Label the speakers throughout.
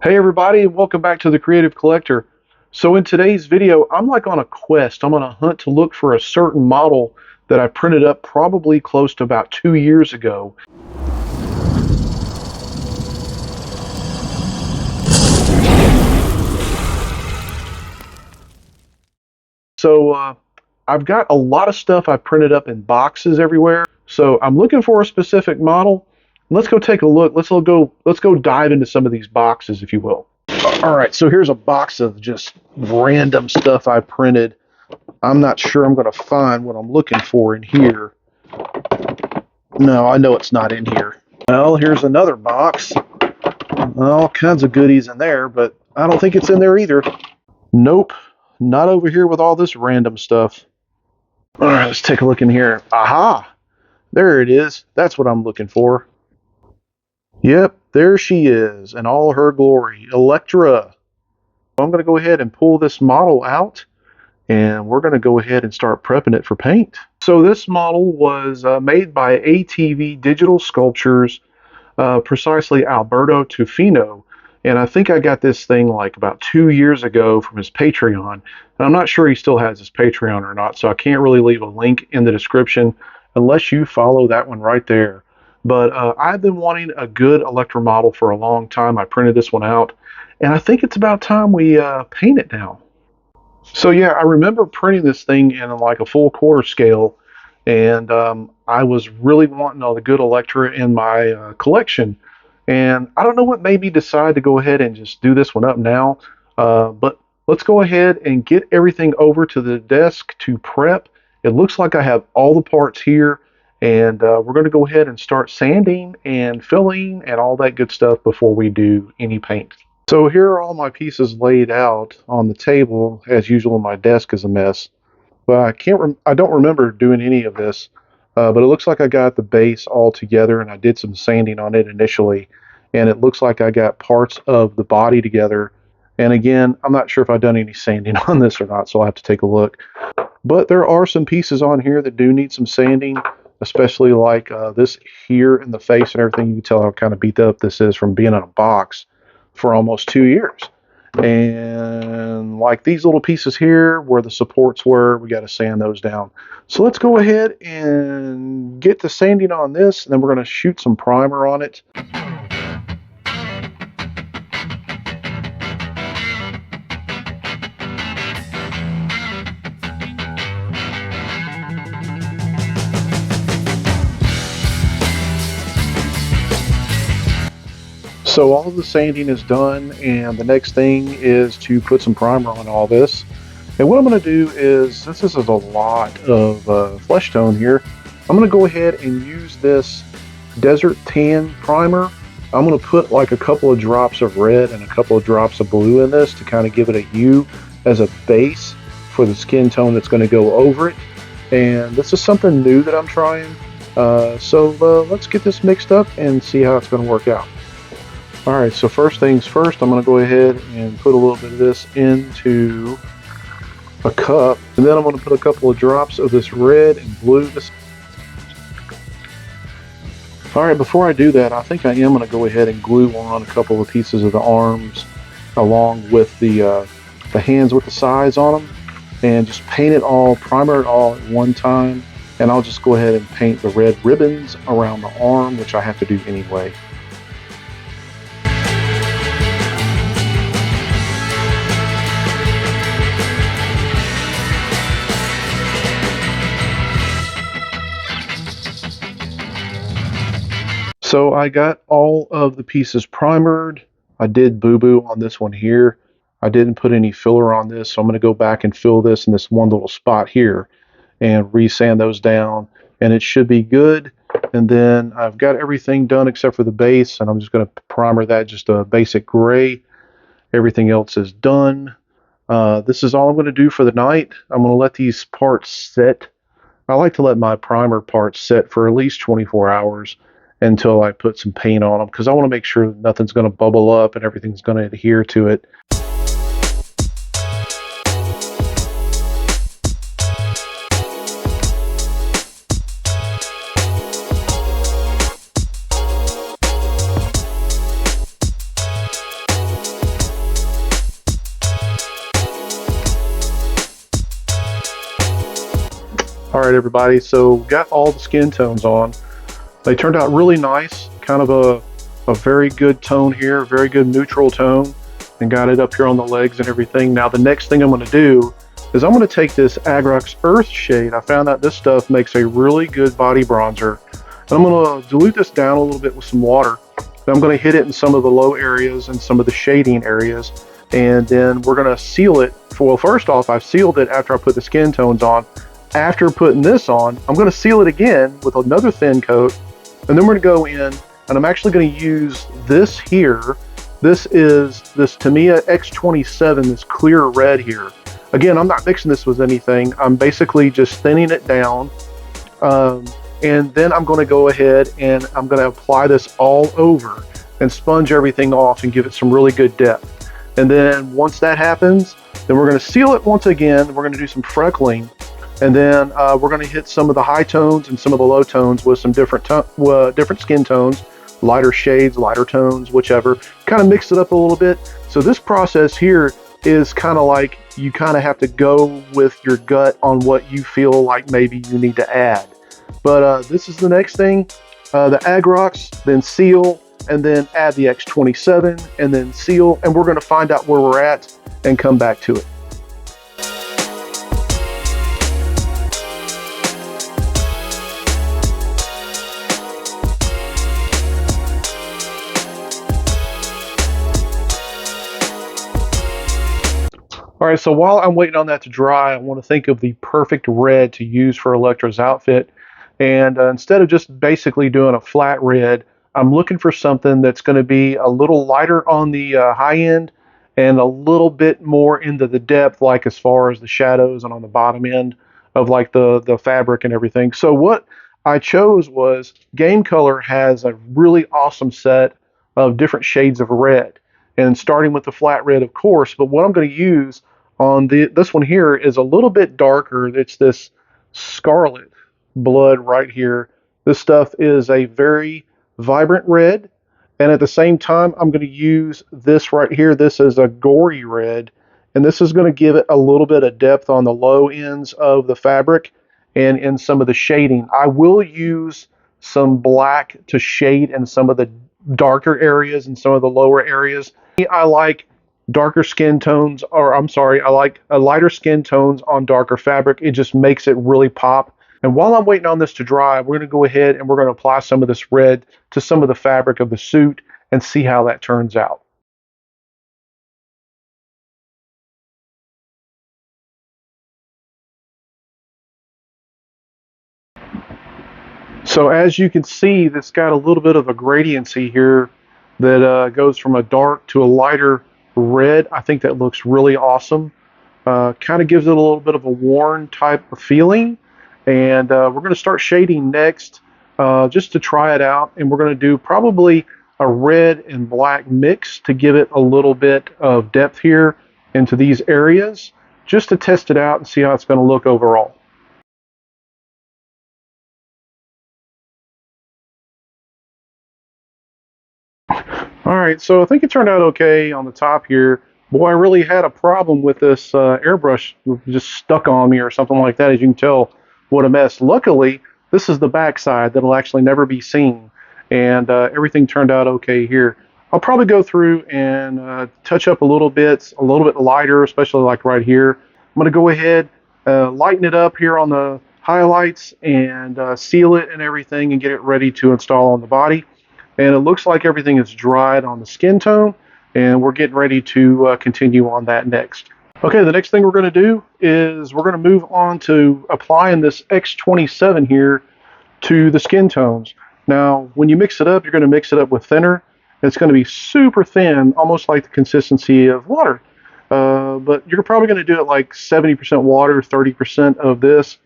Speaker 1: Hey everybody, welcome back to The Creative Collector. So in today's video, I'm like on a quest. I'm on a hunt to look for a certain model that I printed up probably close to about 2 years ago. So I've got a lot of stuff I printed up in boxes everywhere. So I'm looking for a specific model. Let's go take a look. Let's go dive into some of these boxes, if you will. All right, so here's a box of just random stuff I printed. I'm not sure I'm going to find what I'm looking for in here. No, I know it's not in here. Well, here's another box. All kinds of goodies in there, but I don't think it's in there either. Nope, not over here with all this random stuff. All right, let's take a look in here. Aha! There it is. That's what I'm looking for. Yep, there she is in all her glory. ELEKTRA. I'm going to go ahead and pull this model out, and we're going to go ahead and start prepping it for paint. So this model was made by ATV Digital Sculptures, precisely Alberto Tufino, and I think I got this thing like about 2 years ago from his Patreon, and I'm not sure he still has his Patreon or not, so I can't really leave a link in the description unless you follow that one right there. But I've been wanting a good ELEKTRA model for a long time. I printed this one out, and I think it's about time we paint it now. So yeah, I remember printing this thing in like a full quarter scale, and I was really wanting all the good ELEKTRA in my collection. And I don't know what made me decide to go ahead and just do this one up now, but let's go ahead and get everything over to the desk to prep. It looks like I have all the parts here, and we're going to go ahead and start sanding and filling and all that good stuff before we do any paint. So here are all my pieces laid out on the table. As usual, my desk is a mess. But I don't remember doing any of this. But it looks like I got the base all together, and I did some sanding on it initially. And it looks like I got parts of the body together. And again, I'm not sure if I've done any sanding on this or not, so I'll have to take a look. But there are some pieces on here that do need some sanding, especially like this here in the face and everything. You can tell how kind of beat up this is from being in a box for almost 2 years. And like these little pieces here where the supports were, we got to sand those down. So let's go ahead and get the sanding on this, and then we're going to shoot some primer on it. So all of the sanding is done, and the next thing is to put some primer on all this. And what I'm going to do is, since this is a lot of flesh tone here, I'm going to go ahead and use this Desert Tan primer. I'm going to put like a couple of drops of red and a couple of drops of blue in this to kind of give it a hue as a base for the skin tone that's going to go over it. And this is something new that I'm trying. So let's get this mixed up and see how it's going to work out. Alright, so first things first, I'm going to go ahead and put a little bit of this into a cup, and then I'm going to put a couple of drops of this red and blue. Alright, before I do that, I think I am going to go ahead and glue on a couple of pieces of the arms along with the hands with the sides on them, and just paint it all, primer it all at one time, and I'll just go ahead and paint the red ribbons around the arm, which I have to do anyway. So I got all of the pieces primered. I did boo-boo on this one here. I didn't put any filler on this, so I'm going to go back and fill this in this one little spot here and re-sand those down, and it should be good. And then I've got everything done except for the base, and I'm just going to primer that just a basic gray. Everything else is done. This is all I'm going to do for the night. I'm going to let these parts set. I like to let my primer parts set for at least 24 hours. Until I put some paint on them, because I want to make sure that nothing's going to bubble up and everything's going to adhere to it. All right, everybody, so got all the skin tones on. They turned out really nice, kind of a very good tone here, very good neutral tone, and got it up here on the legs and everything. Now the next thing I'm going to do is I'm going to take this Agrax Earth shade. I found out this stuff makes a really good body bronzer. And I'm going to dilute this down a little bit with some water. And I'm going to hit it in some of the low areas and some of the shading areas. And then we're going to seal it. Well, first off, I sealed it after I put the skin tones on. After putting this on, I'm going to seal it again with another thin coat. And then we're going to go in, and I'm actually going to use this here. This is this Tamiya X27, this clear red here. Again, I'm not mixing this with anything. I'm basically just thinning it down. And then I'm going to go ahead and I'm going to apply this all over and sponge everything off and give it some really good depth. And then once that happens, then we're going to seal it once again. We're going to do some freckling. And then we're going to hit some of the high tones and some of the low tones with some different skin tones, lighter shades, lighter tones, whichever. Kind of mix it up a little bit. So this process here is kind of like you kind of have to go with your gut on what you feel like maybe you need to add. But this is the next thing. The Agrax, then seal, and then add the X27, and then seal. And we're going to find out where we're at and come back to it. All right, so while I'm waiting on that to dry, I want to think of the perfect red to use for Elektra's outfit. And instead of just basically doing a flat red, I'm looking for something that's going to be a little lighter on the high end and a little bit more into the depth, like as far as the shadows and on the bottom end of like the fabric and everything. So what I chose was Game Color has a really awesome set of different shades of red. And starting with the flat red, of course, but what I'm going to use on this one here is a little bit darker. It's this scarlet blood right here. This stuff is a very vibrant red, and at the same time, I'm going to use this right here. This is a gory red, and this is going to give it a little bit of depth on the low ends of the fabric and in some of the shading. I will use some black to shade in some of the darker areas and some of the lower areas. I like darker skin tones, or I'm sorry, I like lighter skin tones on darker fabric. It just makes it really pop. And while I'm waiting on this to dry, we're going to go ahead and we're going to apply some of this red to some of the fabric of the suit and see how that turns out. So as you can see, it's got a little bit of a gradiency here that goes from a dark to a lighter red. I think that looks really awesome. Kind of gives it a little bit of a worn type of feeling. And we're going to start shading next just to try it out. And we're going to do probably a red and black mix to give it a little bit of depth here into these areas, just to test it out and see how it's going to look overall. All right, so I think it turned out okay on the top here. Boy, I really had a problem with this airbrush just stuck on me or something like that. As you can tell, what a mess. Luckily, this is the back side that'll actually never be seen, and everything turned out okay here. I'll probably go through and touch up a little bit lighter, especially like right here. I'm going to go ahead, lighten it up here on the highlights and seal it and everything and get it ready to install on the body. And it looks like everything is dried on the skin tone, and we're getting ready to continue on that next. Okay, the next thing we're going to do is we're going to move on to applying this X27 here to the skin tones. Now, when you mix it up, you're going to mix it up with thinner. It's going to be super thin, almost like the consistency of water. But you're probably going to do it like 70% water, 30% of this.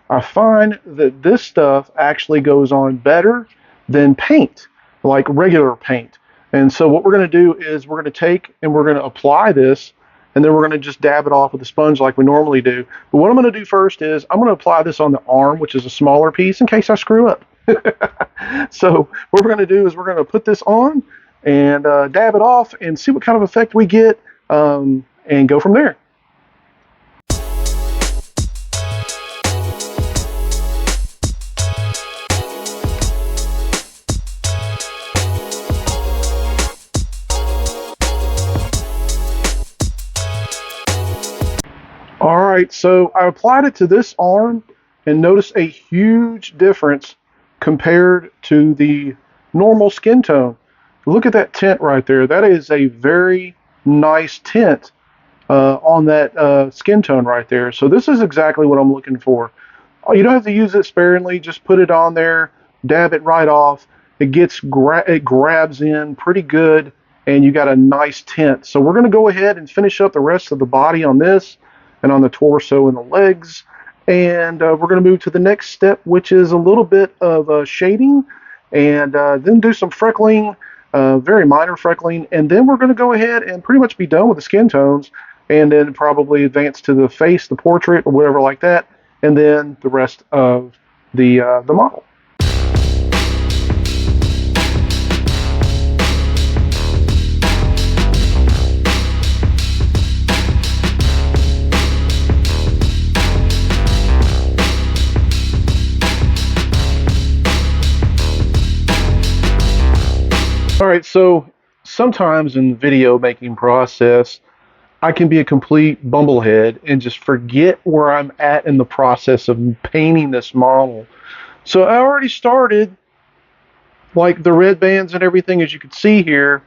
Speaker 1: I find that this stuff actually goes on better than paint, like regular paint. And so what we're going to do is we're going to take and we're going to apply this, and then we're going to just dab it off with a sponge like we normally do. But what I'm going to do first is I'm going to apply this on the arm, which is a smaller piece, in case I screw up. So what we're going to do is we're going to put this on and dab it off and see what kind of effect we get, and go from there. All right, so I applied it to this arm and noticed a huge difference compared to the normal skin tone. Look at that tint right there. That is a very nice tint on that skin tone right there. So this is exactly what I'm looking for. Oh, you don't have to use it sparingly. Just put it on there, dab it right off. It grabs in pretty good, and you got a nice tint. So we're going to go ahead and finish up the rest of the body on this, and on the torso and the legs. And we're going to move to the next step, which is a little bit of shading, and then do some freckling, very minor freckling, and then we're going to go ahead and pretty much be done with the skin tones, and then probably advance to the face, the portrait, or whatever like that, and then the rest of the model. All right, so sometimes in the video making process, I can be a complete bumblehead and just forget where I'm at in the process of painting this model. So I already started like the red bands and everything, as you can see here,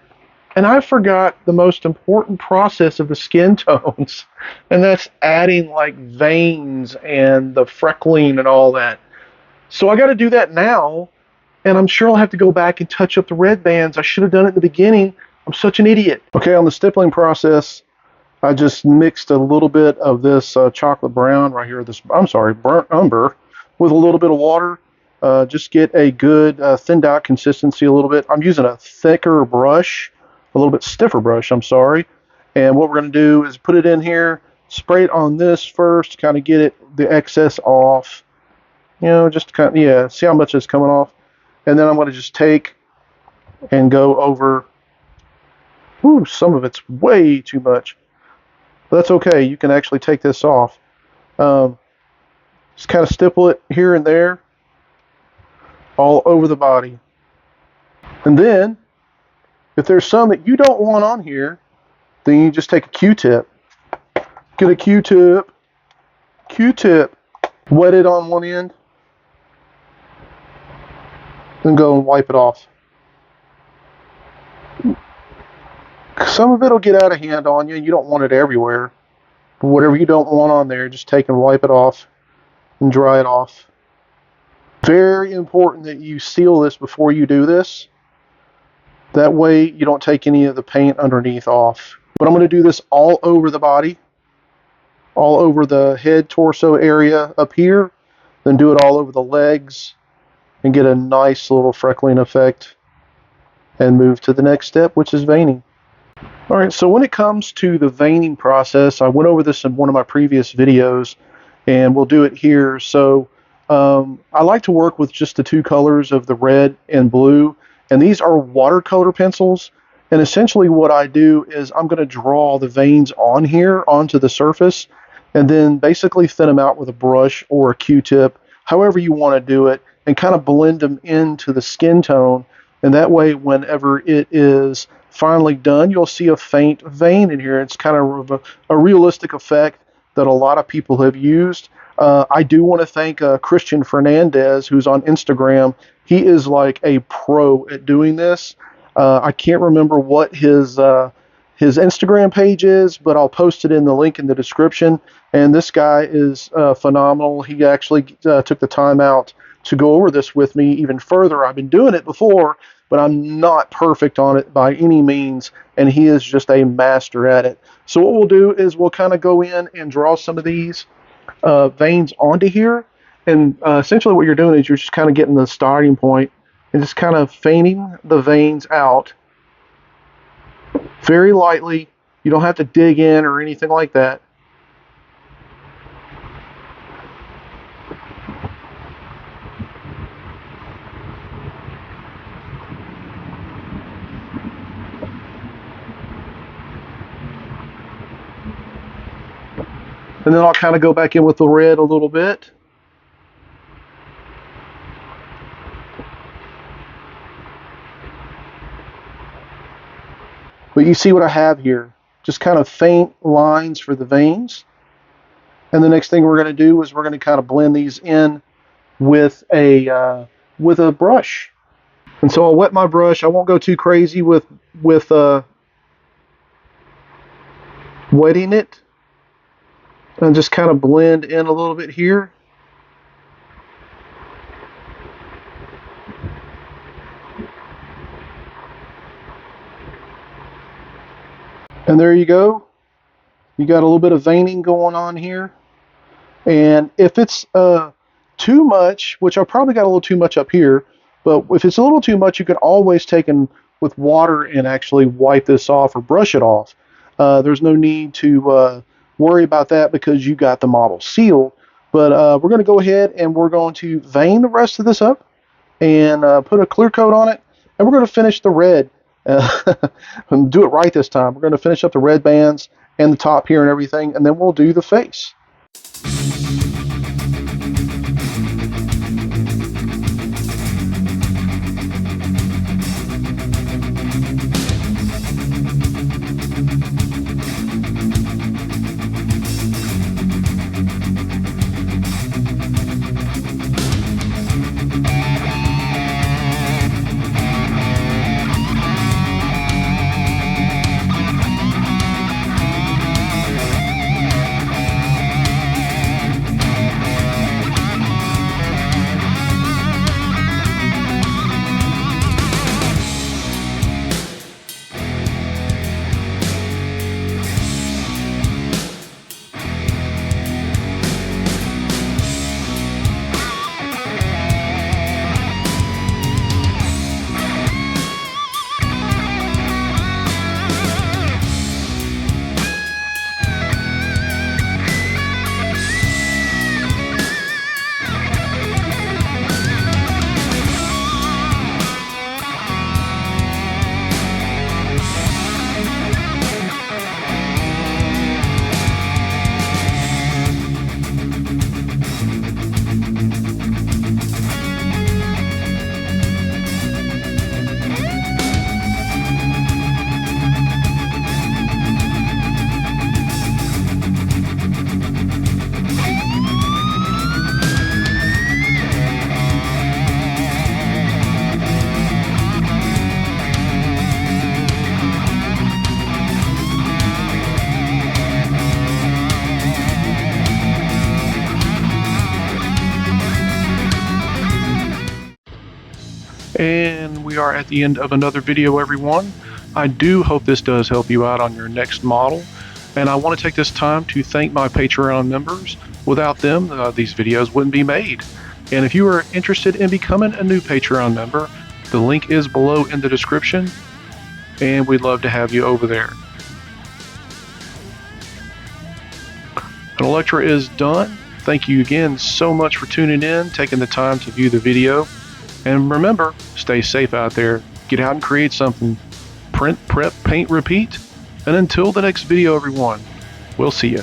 Speaker 1: and I forgot the most important process of the skin tones, and that's adding like veins and the freckling and all that. So I got to do that now, and I'm sure I'll have to go back and touch up the red bands. I should have done it in the beginning. I'm such an idiot. Okay, on the stippling process, I just mixed a little bit of this chocolate brown right here, I'm sorry, burnt umber, with a little bit of water. Just get a good thinned out consistency a little bit. I'm using a thicker brush, a little bit stiffer brush, I'm sorry. And what we're going to do is put it in here, spray it on this first, kind of get the excess off. You know, just kind of, yeah, see how much is coming off. And then I'm going to just take and go over, ooh, some of it's way too much. But that's okay, you can actually take this off. Just kind of stipple it here and there, all over the body. And then, if there's some that you don't want on here, then you just take a Q-tip. Get a Q-tip, wet it on one end, then go and wipe it off. Some of it will get out of hand on you, and you don't want it everywhere. But whatever you don't want on there, just take and wipe it off and dry it off. Very important that you seal this before you do this. That way you don't take any of the paint underneath off. But I'm going to do this all over the body, all over the head, torso area up here, then do it all over the legs and get a nice little freckling effect and move to the next step, which is veining. All right, so when it comes to the veining process, I went over this in one of my previous videos, and we'll do it here. So I like to work with just the two colors of the red and blue, and these are watercolor pencils. And essentially what I do is I'm going to draw the veins on here onto the surface, and then basically thin them out with a brush or a Q-tip, however you want to do it, and kind of blend them into the skin tone. And that way, whenever it is finally done, you'll see a faint vein in here. It's kind of a realistic effect that a lot of people have used. I do want to thank Christian Fernandez, who's on Instagram. He is like a pro at doing this. I can't remember what his Instagram page is, but I'll post it in the link in the description. And this guy is phenomenal. He actually took the time out to go over this with me even further. I've been doing it before, but I'm not perfect on it by any means, and he is just a master at it. So what we'll do is we'll kind of go in and draw some of these veins onto here, and essentially what you're doing is you're just kind of getting the starting point and just kind of feigning the veins out very lightly. You don't have to dig in or anything like that. And then I'll kind of go back in with the red a little bit. But you see what I have here, just kind of faint lines for the veins. And the next thing we're going to do is we're going to kind of blend these in with a brush. And so I'll wet my brush. I won't go too crazy with wetting it, and just kind of blend in a little bit here. And there you go. You got a little bit of veining going on here. And if it's too much, which I probably got a little too much up here, but if it's a little too much, you can always take in with water and actually wipe this off or brush it off. There's no need to worry about that because you got the model sealed. But we're going to go ahead and we're going to vein the rest of this up and put a clear coat on it. And we're going to finish the red. And do it right this time. We're going to finish up the red bands and the top here and everything, and then we'll do the face. And we are at the end of another video, everyone. I do hope this does help you out on your next model. And I want to take this time to thank my Patreon members. Without them, these videos wouldn't be made. And if you are interested in becoming a new Patreon member, the link is below in the description. And we'd love to have you over there. And ELEKTRA is done. Thank you again so much for tuning in, taking the time to view the video. And remember, stay safe out there. Get out and create something. Print, prep, paint, repeat. And until the next video, everyone, we'll see you.